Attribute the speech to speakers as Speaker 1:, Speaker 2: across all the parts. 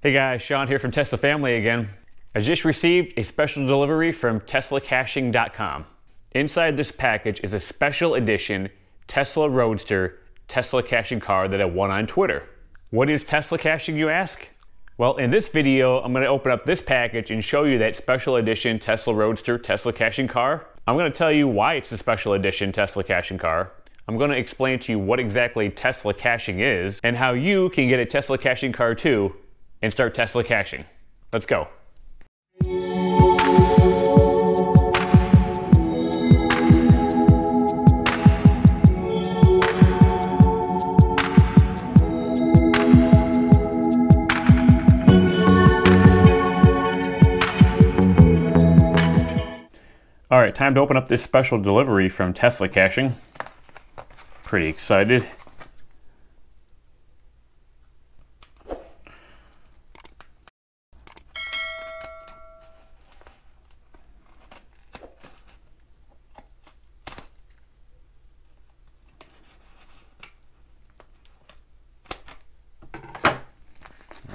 Speaker 1: Hey guys, Sean here from Tesla Family again. I just received a special delivery from TeslaCaching.com. Inside this package is a special edition Tesla Roadster TeslaCaching car that I won on Twitter. What is Tesla caching, you ask? Well, in this video, I'm going to open up this package and show you that special edition Tesla Roadster TeslaCaching car. I'm going to tell you why it's a special edition TeslaCaching car. I'm going to explain to you what exactly Tesla caching is and how you can get a Tesla caching car too and start Tesla caching. Let's go. All right, time to open up this special delivery from TeslaCaching. Pretty excited.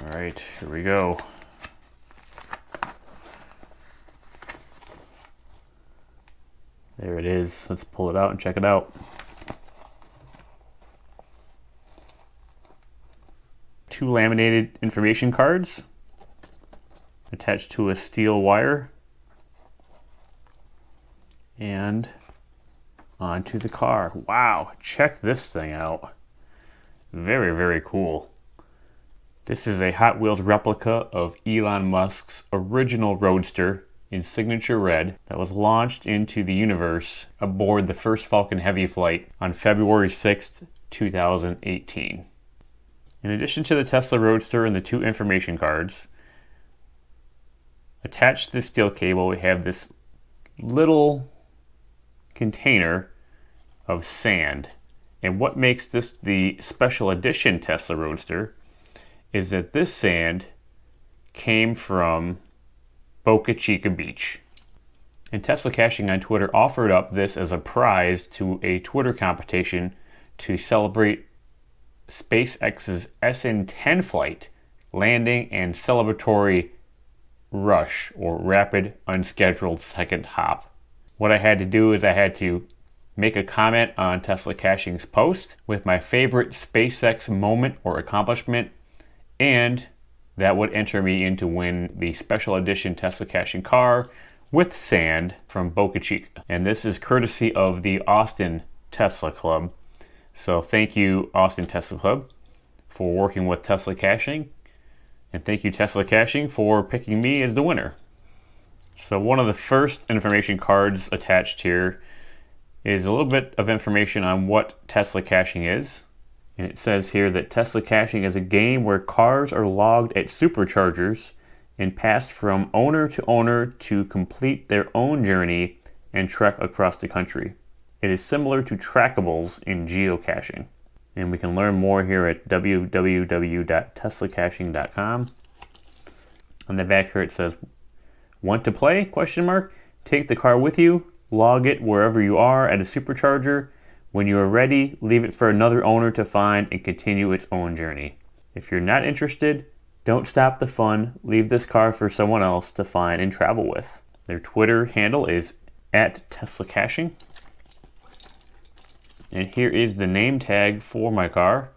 Speaker 1: All right, here we go. There it is. Let's pull it out and check it out. Two laminated information cards attached to a steel wire and onto the car. Wow, check this thing out. Very, very cool. This is a Hot Wheels replica of Elon Musk's original Roadster in signature red that was launched into the universe aboard the first Falcon Heavy flight on February 6th, 2018. In addition to the Tesla Roadster and the two information cards, attached to the steel cable we have this little container of sand. And what makes this the special edition Tesla Roadster is that this sand came from Boca Chica Beach. And TeslaCaching on Twitter offered up this as a prize to a Twitter competition to celebrate SpaceX's SN10 flight landing and celebratory rush or rapid unscheduled second hop. What I had to do is I had to make a comment on TeslaCaching's post with my favorite SpaceX moment or accomplishment, and that would enter me in to win the special edition TeslaCaching car with sand from Boca Chica. And this is courtesy of the Austin Tesla Club. So thank you, Austin Tesla Club, for working with TeslaCaching. And thank you, TeslaCaching, for picking me as the winner. So one of the first information cards attached here is a little bit of information on what TeslaCaching is. And it says here that TeslaCaching is a game where cars are logged at superchargers and passed from owner to owner to complete their own journey and trek across the country. It is similar to trackables in geocaching. And we can learn more here at www.teslacaching.com. On the back here it says, "Want to play? Question mark. Take the car with you, log it wherever you are at a supercharger. When you are ready, leave it for another owner to find and continue its own journey. If you're not interested, don't stop the fun. Leave this car for someone else to find and travel with." Their Twitter handle is @TeslaCaching. And here is the name tag for my car,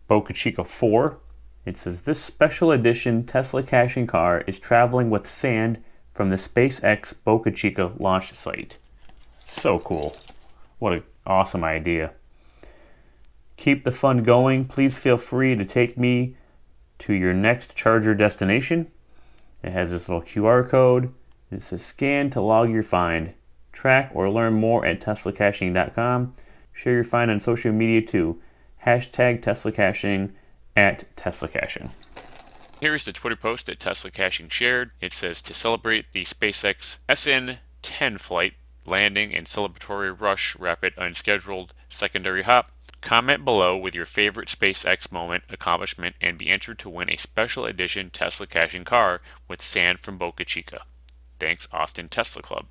Speaker 1: Boca Chica 4. It says, "This special edition TeslaCaching car is traveling with sand from the SpaceX Boca Chica launch site." So cool. What an awesome idea. "Keep the fun going. Please feel free to take me to your next charger destination." It has this little QR code. It says, "Scan to log your find. Track or learn more at TeslaCaching.com. Share your find on social media too. #TeslaCaching @TeslaCaching." Here is the Twitter post that TeslaCaching shared. It says, "To celebrate the SpaceX SN10 flight landing and celebratory rush rapid unscheduled secondary hop, comment below with your favorite SpaceX moment, accomplishment, and be entered to win a special edition TeslaCaching car with sand from Boca Chica. Thanks, Austin Tesla Club."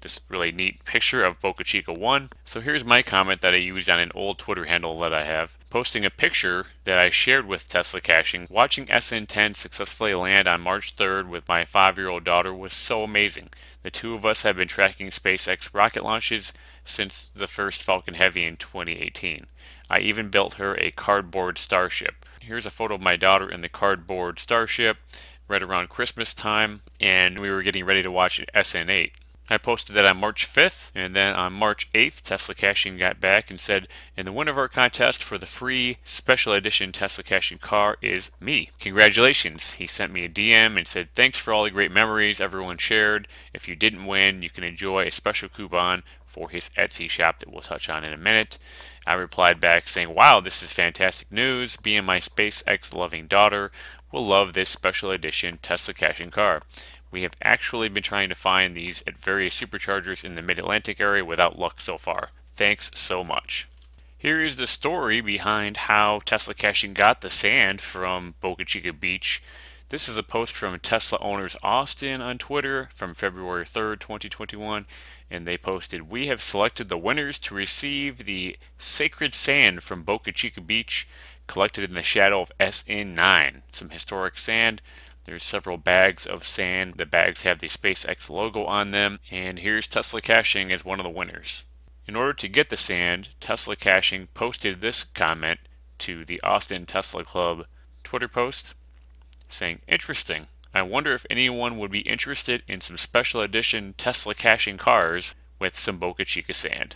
Speaker 1: this really neat picture of Boca Chica 1. So here's my comment that I used on an old Twitter handle that I have, posting a picture that I shared with Tesla Caching. Watching SN10 successfully land on March 3rd with my 5-year-old daughter was so amazing. The two of us have been tracking SpaceX rocket launches since the first Falcon Heavy in 2018. I even built her a cardboard starship. Here's a photo of my daughter in the cardboard starship right around Christmas time, and we were getting ready to watch SN8. I posted that on March 5th, and then on March 8th, Tesla Caching got back and said, and the winner of our contest for the free special edition Tesla Caching car is me. Congratulations. He sent me a DM and said, thanks for all the great memories everyone shared. If you didn't win, you can enjoy a special coupon for his Etsy shop that we'll touch on in a minute. I replied back saying, wow, this is fantastic news. Me and my SpaceX loving daughter will love this special edition Tesla Caching car. We have actually been trying to find these at various superchargers in the Mid-Atlantic area without luck so far. Thanks so much. Here is the story behind how Tesla Caching got the sand from Boca Chica Beach. This is a post from Tesla Owners Austin on Twitter from February 3rd, 2021, and they posted, we have selected the winners to receive the sacred sand from Boca Chica Beach, collected in the shadow of SN9. Some historic sand. There's several bags of sand. The bags have the SpaceX logo on them, and here's Tesla Caching as one of the winners. In order to get the sand, Tesla Caching posted this comment to the Austin Tesla Club Twitter post, saying, interesting. I wonder if anyone would be interested in some special edition Tesla Caching cars with some Boca Chica sand.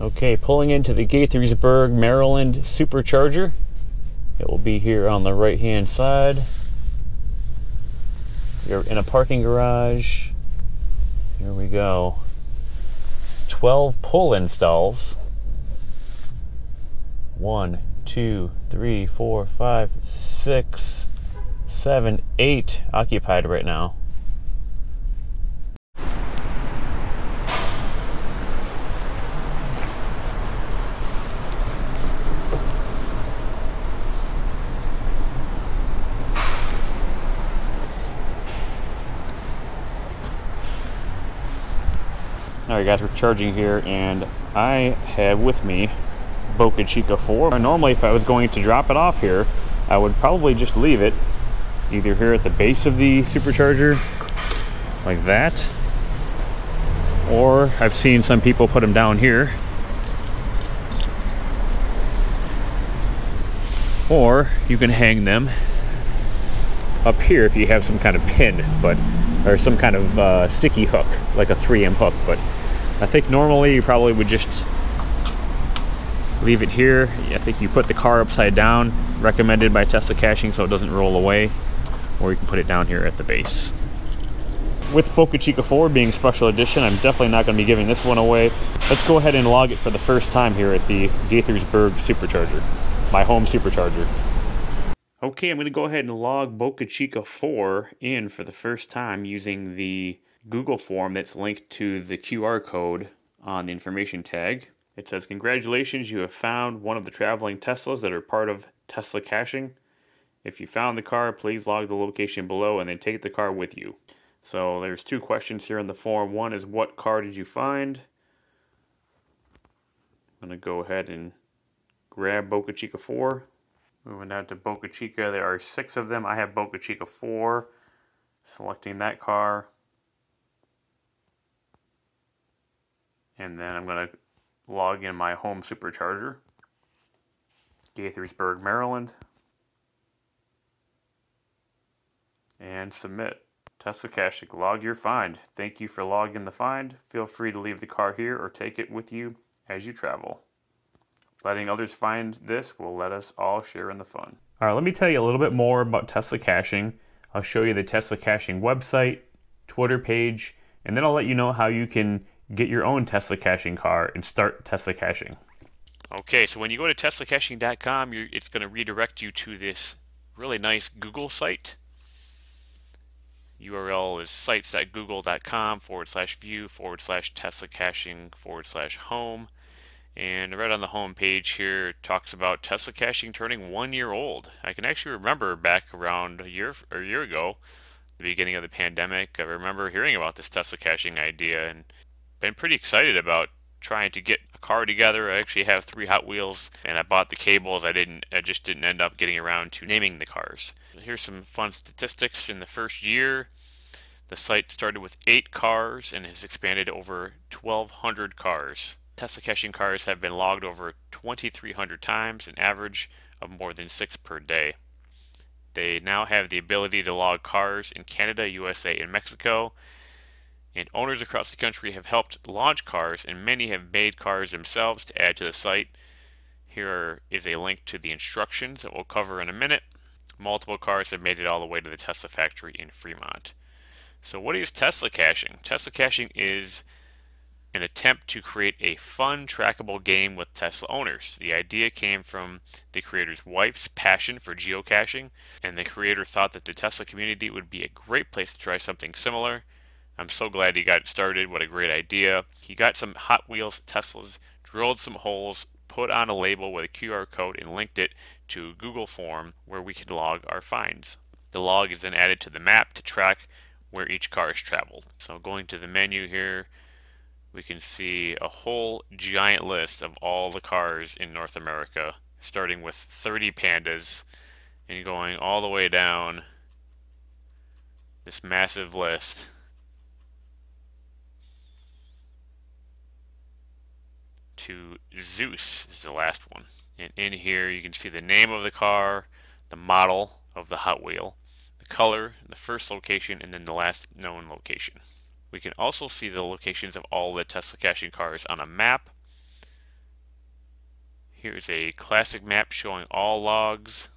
Speaker 1: Okay, pulling into the Gaithersburg, Maryland supercharger. It will be here on the right hand side. You're in a parking garage. Here we go. 12 pull installs. 1, 2, 3, 4, 5, 6, 7, 8 occupied right now. Alright guys, we're charging here, and I have with me Boca Chica 4. Normally if I was going to drop it off here, I would probably just leave it either here at the base of the supercharger, like that, or I've seen some people put them down here, or you can hang them up here if you have some kind of pin, or some kind of sticky hook, like a 3M hook. But I think normally you probably would just leave it here. I think you put the car upside down, recommended by Tesla Caching, so it doesn't roll away, or you can put it down here at the base. With Boca Chica 4 being special edition, I'm definitely not going to be giving this one away. Let's go ahead and log it for the first time here at the Gaithersburg supercharger, my home supercharger. Okay, I'm going to go ahead and log Boca Chica 4 in for the first time using the Google form that's linked to the QR code on the information tag. It says, congratulations, you have found one of the traveling Teslas that are part of Tesla Caching. If you found the car, please log the location below and then take the car with you. So there's two questions here in the form. One is, what car did you find? I'm going to go ahead and grab Boca Chica 4. Moving down to Boca Chica, there are 6 of them. I have Boca Chica 4. Selecting that car. And then I'm going to log in my home supercharger, Gaithersburg, Maryland, and submit. Tesla Caching, log your find. Thank you for logging the find. Feel free to leave the car here or take it with you as you travel. Letting others find this will let us all share in the fun. All right, let me tell you a little bit more about Tesla Caching. I'll show you the Tesla Caching website, Twitter page, and then I'll let you know how you can get your own Tesla Caching car and start Tesla Caching. Okay, so when you go to TeslaCaching.com, it's going to redirect you to this really nice Google site. URL is sites.google.com/view/TeslaCaching/home. And right on the home page here, it talks about Tesla Caching turning 1 year old. I can actually remember back around a year ago, the beginning of the pandemic, I remember hearing about this Tesla Caching idea, and been pretty excited about trying to get a car together. I actually have 3 Hot Wheels, and I bought the cables. I just didn't end up getting around to naming the cars. Here's some fun statistics. In the first year, the site started with 8 cars and has expanded to over 1,200 cars. TeslaCaching cars have been logged over 2,300 times, an average of more than 6 per day. They now have the ability to log cars in Canada, USA, and Mexico. And owners across the country have helped launch cars, and many have made cars themselves to add to the site. Here is a link to the instructions that we'll cover in a minute. Multiple cars have made it all the way to the Tesla factory in Fremont. So what is Tesla caching? Tesla caching is an attempt to create a fun, trackable game with Tesla owners. The idea came from the creator's wife's passion for geocaching, and the creator thought that the Tesla community would be a great place to try something similar. I'm so glad he got it started. What a great idea. He got some Hot Wheels Teslas, drilled some holes, put on a label with a QR code, and linked it to a Google form where we can log our finds. The log is then added to the map to track where each car has traveled. So going to the menu here, we can see a whole giant list of all the cars in North America, starting with 30 Pandas and going all the way down this massive list to Zeus is the last one. And in here you can see the name of the car, the model of the Hot Wheel, the color, the first location, and then the last known location. We can also see the locations of all the TeslaCaching cars on a map. Here's a classic map showing all logs.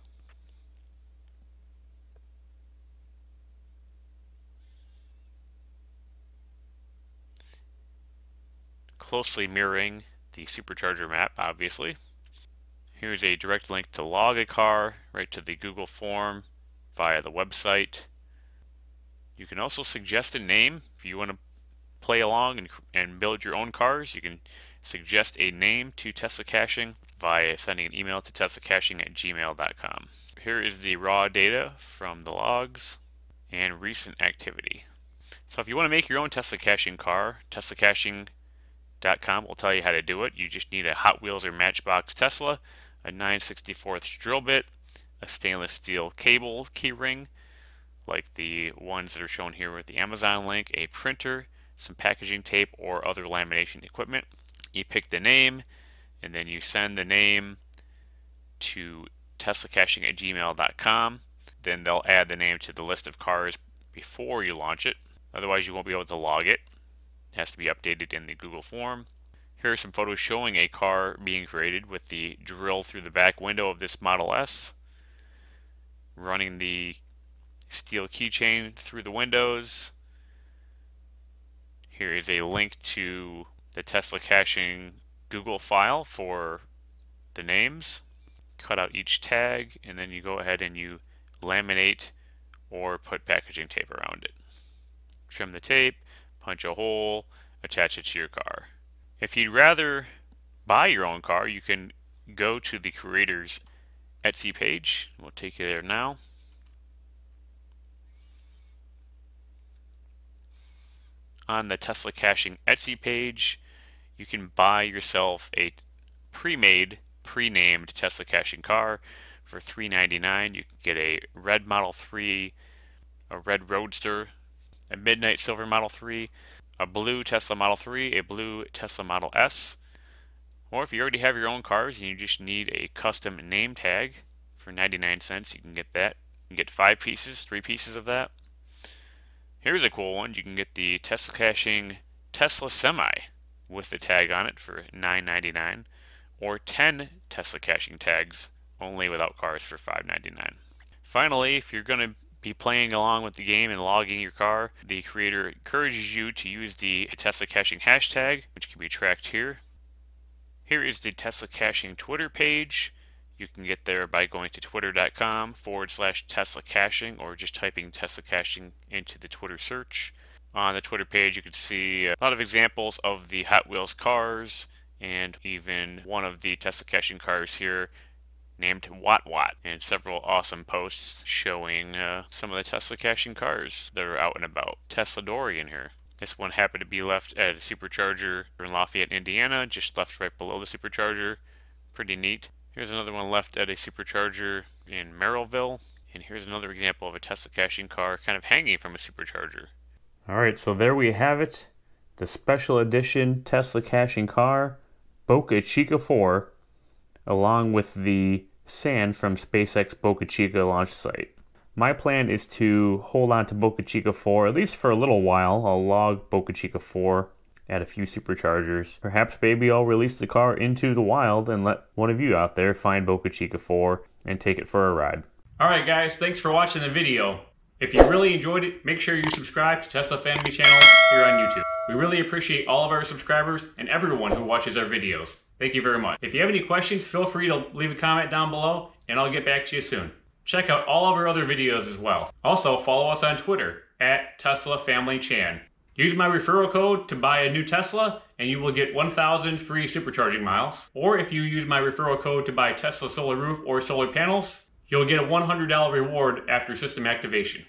Speaker 1: Closely mirroring the supercharger map, obviously. Here's a direct link to log a car right to the Google form via the website. You can also suggest a name if you want to play along and build your own cars. You can suggest a name to TeslaCaching via sending an email to teslacaching@gmail.com. Here is the raw data from the logs and recent activity. So if you want to make your own TeslaCaching car, TeslaCaching.com will tell you how to do it. You just need a Hot Wheels or Matchbox Tesla, a 9/64 drill bit, a stainless steel cable keyring, like the ones that are shown here with the Amazon link, a printer, some packaging tape or other lamination equipment. You pick the name, and then you send the name to teslacaching@gmail.com. Then they'll add the name to the list of cars before you launch it. Otherwise, you won't be able to log it. It has to be updated in the Google form. Here are some photos showing a car being created with the drill through the back window of this Model S, running the steel keychain through the windows. Here is a link to the TeslaCaching Google file for the names. Cut out each tag, and then you go ahead and you laminate or put packaging tape around it. Trim the tape, punch a hole, attach it to your car. If you'd rather buy your own car, you can go to the creator's Etsy page. We'll take you there now. On the TeslaCaching Etsy page, you can buy yourself a pre-named TeslaCaching car for $3.99. You can get a red Model 3, a red Roadster, a midnight silver Model 3, a blue Tesla Model 3, a blue Tesla Model S. Or if you already have your own cars and you just need a custom name tag for 99 cents, you can get that. You can get 3 pieces of that. Here's a cool one. You can get the TeslaCaching Tesla Semi with the tag on it for $9.99, or 10 TeslaCaching tags only without cars for $5.99. Finally, if you're going to be playing along with the game and logging your car, the creator encourages you to use the TeslaCaching hashtag, which can be tracked here. Here is the TeslaCaching Twitter page. You can get there by going to twitter.com/TeslaCaching or just typing TeslaCaching into the Twitter search. On the Twitter page, you can see a lot of examples of the Hot Wheels cars and even one of the TeslaCaching cars here named Watt Watt, and several awesome posts showing some of the TeslaCaching cars that are out and about. Tesla Dory in here. This one happened to be left at a supercharger in Lafayette, Indiana, just left right below the supercharger. Pretty neat. Here's another one left at a supercharger in Merrillville. And here's another example of a TeslaCaching car kind of hanging from a supercharger. Alright, so there we have it. The special edition TeslaCaching Car, Boca Chica 4, along with the sand from SpaceX Boca Chica launch site. My plan is to hold on to Boca Chica 4, at least for a little while. I'll log Boca Chica 4 at a few superchargers. Perhaps maybe I'll release the car into the wild and let one of you out there find Boca Chica 4 and take it for a ride. Alright guys, thanks for watching the video. If you really enjoyed it, make sure you subscribe to Tesla Family Channel here on YouTube. We really appreciate all of our subscribers and everyone who watches our videos. Thank you very much. If you have any questions, feel free to leave a comment down below and I'll get back to you soon. Check out all of our other videos as well. Also, follow us on Twitter at TeslaFamilyChan. Use my referral code to buy a new Tesla and you will get 1,000 free supercharging miles. Or if you use my referral code to buy Tesla solar roof or solar panels, you'll get a $100 reward after system activation.